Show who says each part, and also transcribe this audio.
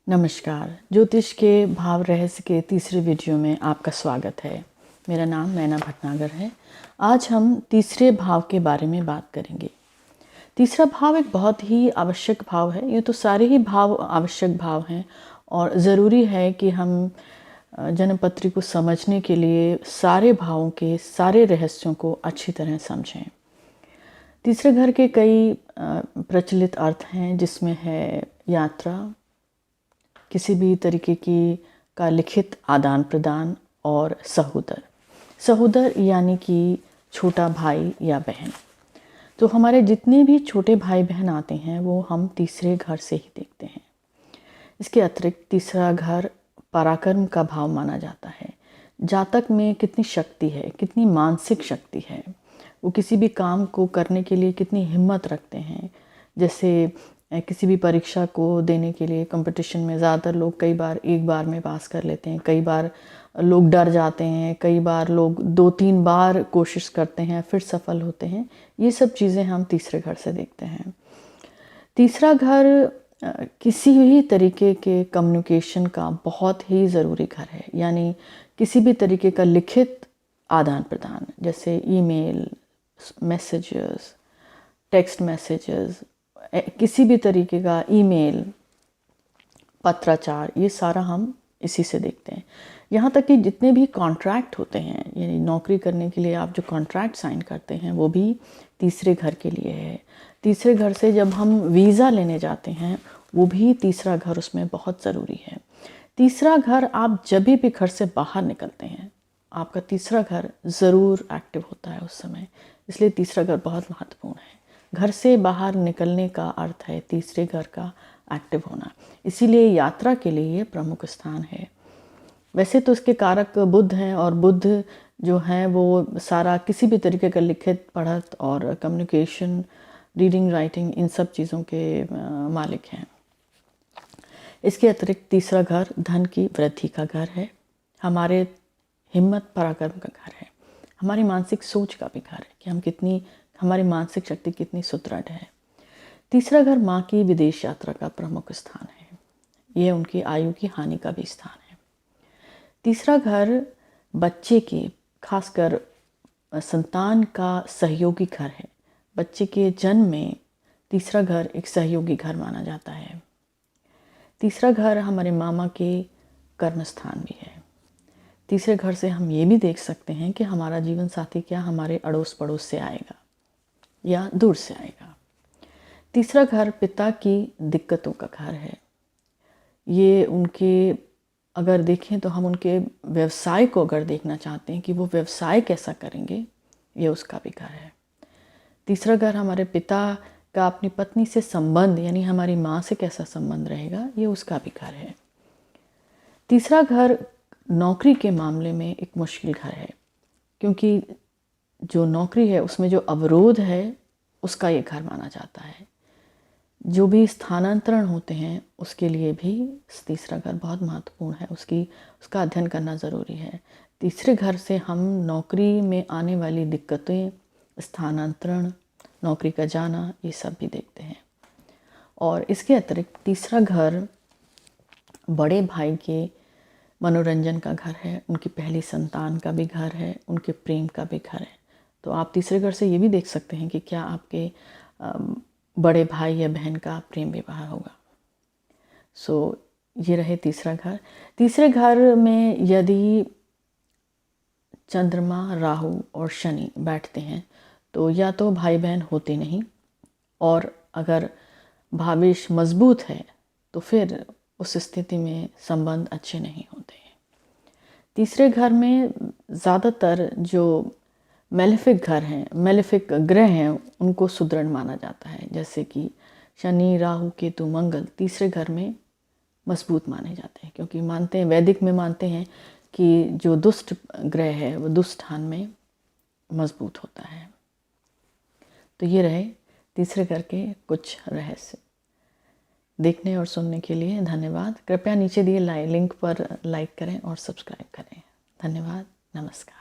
Speaker 1: नमस्कार। ज्योतिष के भाव रहस्य के तीसरे वीडियो में आपका स्वागत है। मेरा नाम नैना भटनागर है। आज हम तीसरे भाव के बारे में बात करेंगे। तीसरा भाव एक बहुत ही आवश्यक भाव है। ये तो सारे ही भाव आवश्यक भाव हैं और ज़रूरी है कि हम जन्मपत्री को समझने के लिए सारे भावों के सारे रहस्यों को अच्छी तरह समझें। तीसरे घर के कई प्रचलित अर्थ हैं, जिसमें है यात्रा, किसी भी तरीके की का लिखित आदान प्रदान और सहोदर। सहोदर यानी कि छोटा भाई या बहन। तो हमारे जितने भी छोटे भाई बहन आते हैं वो हम तीसरे घर से ही देखते हैं। इसके अतिरिक्त तीसरा घर पराक्रम का भाव माना जाता है। जातक में कितनी शक्ति है, कितनी मानसिक शक्ति है, वो किसी भी काम को करने के लिए कितनी हिम्मत रखते हैं। जैसे किसी भी परीक्षा को देने के लिए कंपटीशन में ज़्यादातर लोग कई बार एक बार में पास कर लेते हैं, कई बार लोग डर जाते हैं, कई बार लोग 2-3 बार कोशिश करते हैं फिर सफल होते हैं। ये सब चीज़ें हम तीसरे घर से देखते हैं। तीसरा घर किसी भी तरीके के कम्युनिकेशन का बहुत ही ज़रूरी घर है, यानी किसी भी तरीके का लिखित आदान प्रदान, जैसे ईमेल, मैसेजेस, टेक्स्ट मैसेजेस, किसी भी तरीके का ईमेल, पत्राचार, ये सारा हम इसी से देखते हैं। यहाँ तक कि जितने भी कॉन्ट्रैक्ट होते हैं, यानी नौकरी करने के लिए आप जो कॉन्ट्रैक्ट साइन करते हैं वो भी तीसरे घर के लिए है। तीसरे घर से जब हम वीज़ा लेने जाते हैं वो भी तीसरा घर उसमें बहुत ज़रूरी है। तीसरा घर आप जब भी घर से बाहर निकलते हैं आपका तीसरा घर ज़रूर एक्टिव होता है उस समय, इसलिए तीसरा घर बहुत महत्वपूर्ण है। घर से बाहर निकलने का अर्थ है तीसरे घर का एक्टिव होना, इसीलिए यात्रा के लिए ये प्रमुख स्थान है। वैसे तो इसके कारक बुध हैं और बुध जो हैं वो सारा किसी भी तरीके का लिखित, पढ़त और कम्युनिकेशन, रीडिंग, राइटिंग, इन सब चीज़ों के मालिक हैं। इसके अतिरिक्त तीसरा घर धन की वृद्धि का घर है, हमारे हिम्मत पराक्रम का घर है, हमारी मानसिक सोच का भी घर है कि हमारी मानसिक शक्ति कितनी सुदृढ़ है। तीसरा घर माँ की विदेश यात्रा का प्रमुख स्थान है, यह उनकी आयु की हानि का भी स्थान है। तीसरा घर बच्चे के, खासकर संतान का सहयोगी घर है। बच्चे के जन्म में तीसरा घर एक सहयोगी घर माना जाता है। तीसरा घर हमारे मामा के कर्म स्थान भी है। तीसरे घर से हम ये भी देख सकते हैं कि हमारा जीवन साथी क्या हमारे अड़ोस पड़ोस से आएगा या दूर से आएगा। तीसरा घर पिता की दिक्कतों का घर है। ये उनके, अगर देखें तो हम उनके व्यवसाय को अगर देखना चाहते हैं कि वो व्यवसाय कैसा करेंगे, ये उसका भी घर है। तीसरा घर हमारे पिता का अपनी पत्नी से संबंध, यानी हमारी माँ से कैसा संबंध रहेगा, ये उसका भी घर है। तीसरा घर नौकरी के मामले में एक मुश्किल घर है, क्योंकि जो नौकरी है उसमें जो अवरोध है उसका ये घर माना जाता है। जो भी स्थानांतरण होते हैं उसके लिए भी तीसरा घर बहुत महत्वपूर्ण है, उसका अध्ययन करना ज़रूरी है। तीसरे घर से हम नौकरी में आने वाली दिक्कतें, स्थानांतरण, नौकरी का जाना, ये सब भी देखते हैं। और इसके अतिरिक्त तीसरा घर बड़े भाई के मनोरंजन का घर है, उनकी पहली संतान का भी घर है, उनके प्रेम का भी घर है। तो आप तीसरे घर से ये भी देख सकते हैं कि क्या आपके बड़े भाई या बहन का प्रेम विवाह होगा। ये रहे तीसरा घर। तीसरे घर में यदि चंद्रमा, राहु और शनि बैठते हैं तो या तो भाई बहन होते नहीं, और अगर भावेश मजबूत है तो फिर उस स्थिति में संबंध अच्छे नहीं होते हैं। तीसरे घर में ज़्यादातर जो मेलेफिक घर हैं, मेलेफिक ग्रह हैं, उनको सुदृढ़ माना जाता है। जैसे कि शनि, राहु, केतु, मंगल तीसरे घर में मजबूत माने जाते हैं, क्योंकि मानते हैं, वैदिक में मानते हैं कि जो दुष्ट ग्रह है वो दुष्ट स्थान में मजबूत होता है। तो ये रहे तीसरे घर के कुछ रहस्य। देखने और सुनने के लिए धन्यवाद। कृपया नीचे दिए लिंक पर लाइक करें और सब्सक्राइब करें। धन्यवाद। नमस्कार।